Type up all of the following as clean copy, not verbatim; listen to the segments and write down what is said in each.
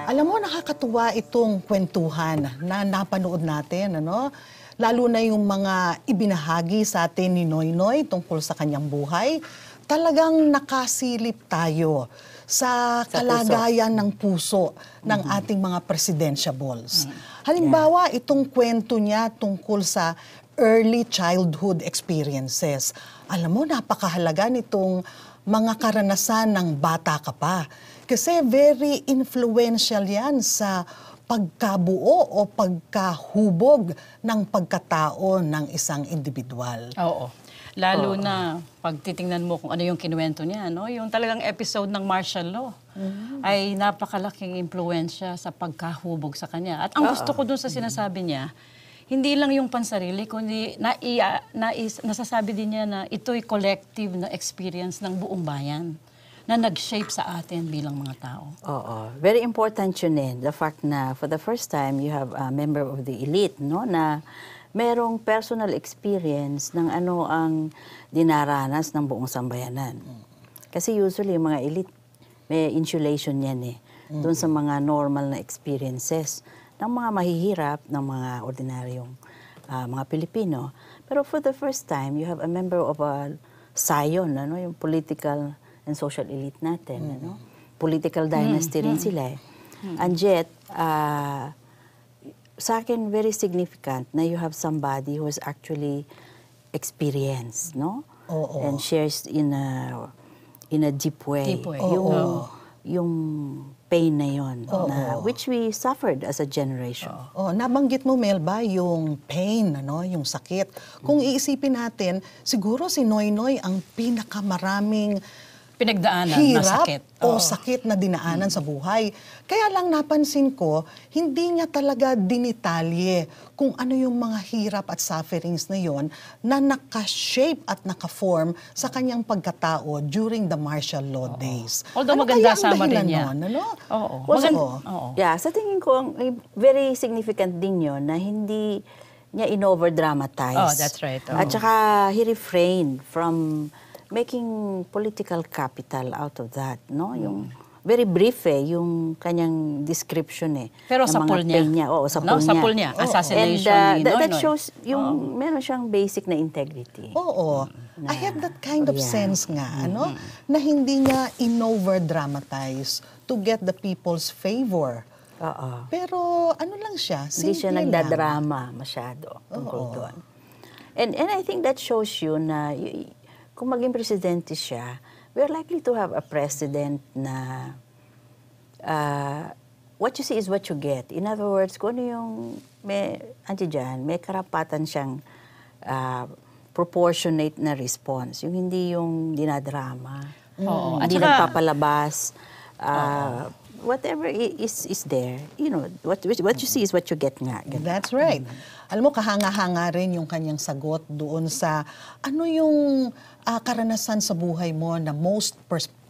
Alam mo, nakakatuwa itong kwentuhan na napanood natin, ano? Lalo na yung mga ibinahagi sa atin ni Noynoy tungkol sa kanyang buhay. Talagang nakasilip tayo sa kalagayan ng puso ng ating mga presidentiables. Halimbawa, itong kwento niya tungkol sa early childhood experiences. Alam mo, napakahalaga nitong mga karanasan ng bata ka pa. Kasi very influential yan sa pagkabuo o pagkahubog ng pagkatao ng isang individual. Oo. Lalo na pag titingnan mo kung ano yung kinuwento niya, no? Yung talagang episode ng martial law ay napakalaking impluwensya sa pagkahubog sa kanya. At ang gusto ko dun sa sinasabi niya, hindi lang yung pansarili, kundi nasasabi din niya na ito'y collective na experience ng buong bayan na nag-shape sa atin bilang mga tao. Oo. Very important yun the fact na for the first time you have a member of the elite, no, na merong personal experience ng ano ang dinaranas ng buong sambayanan. Kasi usually yung mga elite, may insulation yan doon sa mga normal na experiences ng mga mahihirap, ng mga ordinaryong mga Pilipino. Pero for the first time, you have a member of a Sayon, ano, yung political and social elite natin. Ano? Political dynasty rin sila. And yet, sa akin, very significant na you have somebody who has actually experienced, no? And shares in a deep way. Deep way. Yung pain na yun, which we suffered as a generation. Nabanggit mo, Melba, yung pain, ano, yung sakit. Kung iisipin natin, siguro si Noynoy ang pinakamaraming pinagdaanan hirap na sakit. O sakit na dinaanan sa buhay. Kaya lang napansin ko, hindi niya talaga dinitalye kung ano yung mga hirap at sufferings na yon na naka-shape at naka-form sa kanyang pagkatao during the martial law days. Although ano maganda kaya ang sama dahilan din niya. nun, ano? Yeah, sa tingin ko, very significant din yun na hindi niya in-overdramatize. Oh, that's right. At saka he refrained from making political capital out of that, no? Yung very brief yung kanyang description Pero ng sa mga pool niya. pain niya. Oo, sa No, pool sa niya. pool niya. Assassination ni Noynoy. That shows yung meron siyang basic na integrity. Oo. I have that kind of sense nga, ano? Na hindi niya in-overdramatize to get the people's favor. Pero ano lang siya, simple Hindi siya nagdadrama masyado tungkol doon. And I think that shows you na kung maging presidente siya, we're likely to have a president na what you see is what you get. In other words, kung ano yung may karapatan siyang proportionate na response. Yung hindi yung dinadrama, hindi nagpapalabas, whatever is there. You know, what you see is what you get nga. That's right. Alam mo, kahanga-hanga rin yung kanyang sagot doon sa ano yung karanasan sa buhay mo na most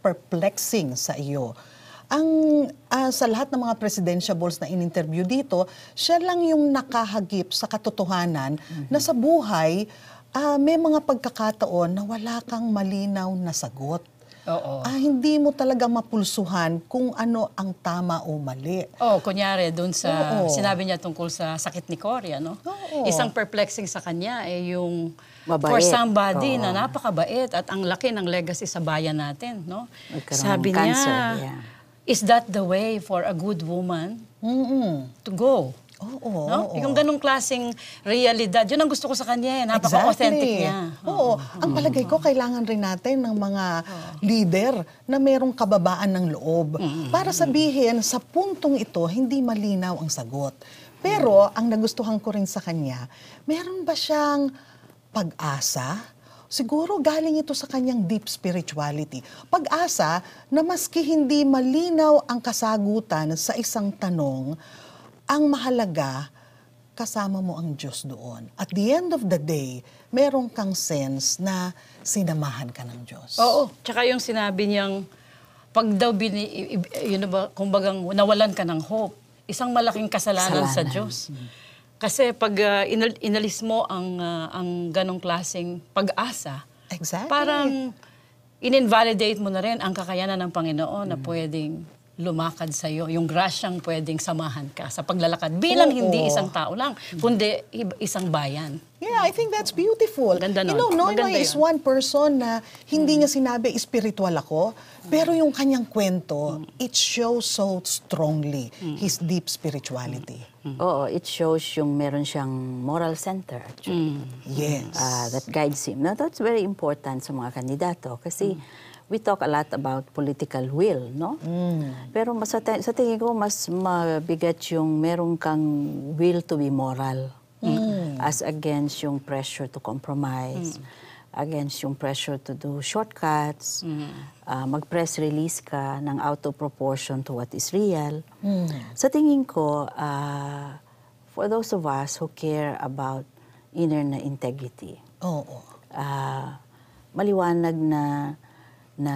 perplexing sa iyo. Sa lahat ng mga presidentiables na in-interview dito, siya lang yung nakahagip sa katotohanan na sa buhay, may mga pagkakataon na wala kang malinaw na sagot. Hindi mo talaga mapulsuhan kung ano ang tama o mali. Kunyari, dun sa sinabi niya tungkol sa sakit ni Cory, no? Isang perplexing sa kanya yung mabait. For somebody na napakabait at ang laki ng legacy sa bayan natin, no? Sabi niya, is that the way for a good woman to go? No? Yung ganong klaseng realidad. Yun ang gusto ko sa kanya. Napaka-authentic niya. Ang palagay ko, kailangan rin natin ng mga leader na merong kababaan ng loob. Para sabihin, sa puntong ito, hindi malinaw ang sagot. Pero, ang nagustuhan ko rin sa kanya, meron ba siyang pag-asa? Siguro galing ito sa kanyang deep spirituality. Pag-asa na maski hindi malinaw ang kasagutan sa isang tanong, ang mahalaga, kasama mo ang Diyos doon. At the end of the day, meron kang sense na sinamahan ka ng Diyos. Tsaka yung sinabi niyang, pag daw, kumbagang nawalan ka ng hope, isang malaking kasalanan sa Diyos. Kasi pag inalis mo ang ganong klaseng pag-asa, parang in-invalidate mo na rin ang kakayanan ng Panginoon na pwedeng lumakad sa iyo, yung grasyang pwedeng samahan ka sa paglalakad bilang Oo. hindi isang tao lang, kundi isang bayan. Yeah, I think that's beautiful. Ganda You nun. know, Noynoy Maganda is yun. one person na hindi niya sinabi spiritual ako, pero yung kanyang kwento, it shows so strongly his deep spirituality. Oo, it shows yung meron siyang moral center actually. Yes. That guides him. Now, that's very important sa mga kandidato kasi we talk a lot about political will, no? Pero sa tingin ko, mas mabigat yung meron kang will to be moral as against yung pressure to compromise, against yung pressure to do shortcuts, mag-press release ka ng out of proportion to what is real. Sa tingin ko, for those of us who care about inner na integrity, Oo. maliwanag na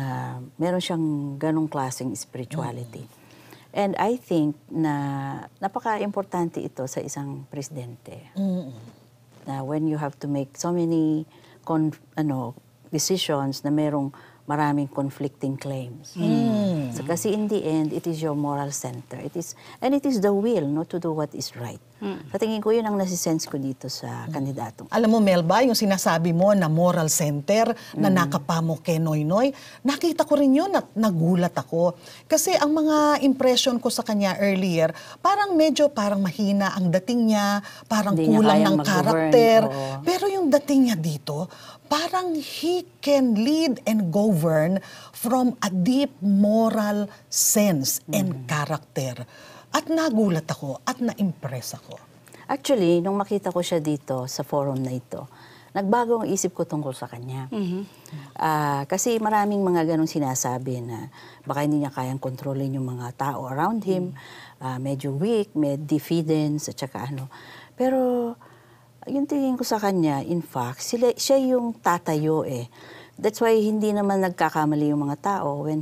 meron siyang ganong klaseng spirituality. And I think na napaka-importante ito sa isang presidente. Na when you have to make so many decisions na merong maraming conflicting claims. So, kasi in the end, it is your moral center. It is the will, no, to do what is right. Sa tingin ko, yun ang nasisense ko dito sa kandidatong. Alam mo, Melba, yung sinasabi mo na moral center, na nakapamo kay Noynoy, nakita ko rin yun at nagulat ako. Kasi ang mga impression ko sa kanya earlier, parang mahina ang dating niya, parang Hindi niya kulang kayang ng mag-govern, karakter. oo. Pero yung dating niya dito, parang he can lead and govern from a deep moral sense and character. At nagulat ako at na-impress ako. Actually, nung makita ko siya dito sa forum na ito, nagbago ang isip ko tungkol sa kanya. Kasi maraming mga ganong sinasabi na baka hindi niya kayang kontrolin yung mga tao around him, medyo weak, may diffidence, at saka ano. Pero yung tingin ko sa kanya, in fact, siya yung tatayo eh. That's why hindi naman nagkakamali yung mga tao when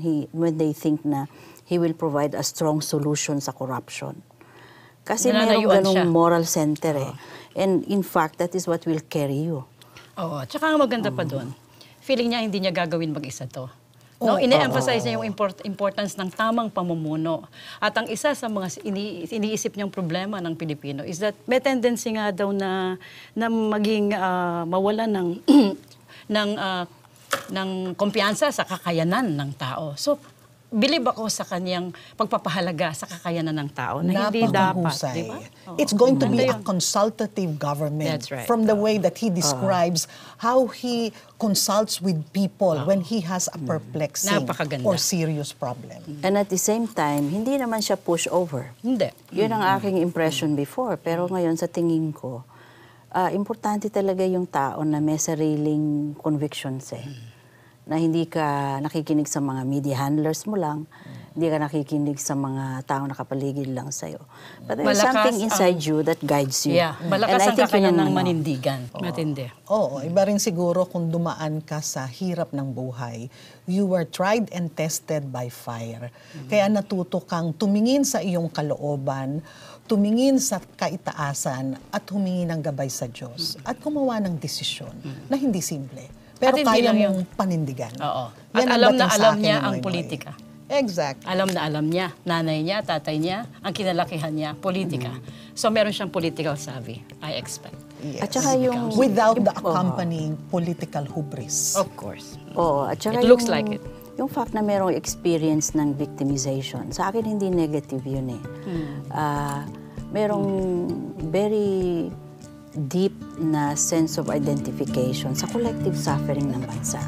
they think na he will provide a strong solution sa corruption. Kasi merong Nananayuan ganong siya. moral center eh. And in fact, that is what will carry you. Oo, tsaka ang maganda pa doon, feeling niya hindi niya gagawin mag-isa to. No, ine-emphasize niya yung importance ng tamang pamumuno. At ang isa sa mga iniisip niyang problema ng Pilipino is that may tendency nga daw na maging mawala ng ng kumpiyansa sa kakayanan ng tao. So, believe ako sa kanyang pagpapahalaga sa kakayanan ng tao na hindi dapat, Napakahusay. di ba? Oo. It's going to be Ganda a yun. consultative government. That's right. From the way that he describes how he consults with people when he has a perplexing Napakaganda. or serious problem. And at the same time, hindi naman siya push over. Hindi. Yun ang aking impression before. Pero ngayon sa tingin ko, importante talaga yung tao na may sariling convictions eh. Na hindi ka nakikinig sa mga media handlers mo lang, hindi ka nakikinig sa mga taong nakapaligid lang sa'yo. But there's Malakas something inside you that guides you. Yeah, malakas And I ang think yun kakayanan ng ang manindigan. Matindi. Oo, iba rin siguro kung dumaan ka sa hirap ng buhay. You were tried and tested by fire. Kaya natuto kang tumingin sa iyong kalooban, tumingin sa kaitaasan, at humingi ng gabay sa Diyos. At gumawa ng desisyon na hindi simple. Pero At hindi kaya lang mong panindigan. Oo. Yan At ang alam na dating sa alam akin niya ni ang Noynoy. politika. Exactly. Alam na alam niya, nanay niya, tatay niya, ang kinalakihan niya, politika. So meron siyang political savvy, I expect. Yes. At saka yung... Without the accompanying political hubris. Of course. Oo, at saka It looks like it. Yung fact na merong experience ng victimization, sa akin hindi negative yun eh. Merong very deep na sense of identification sa collective suffering ng bansa.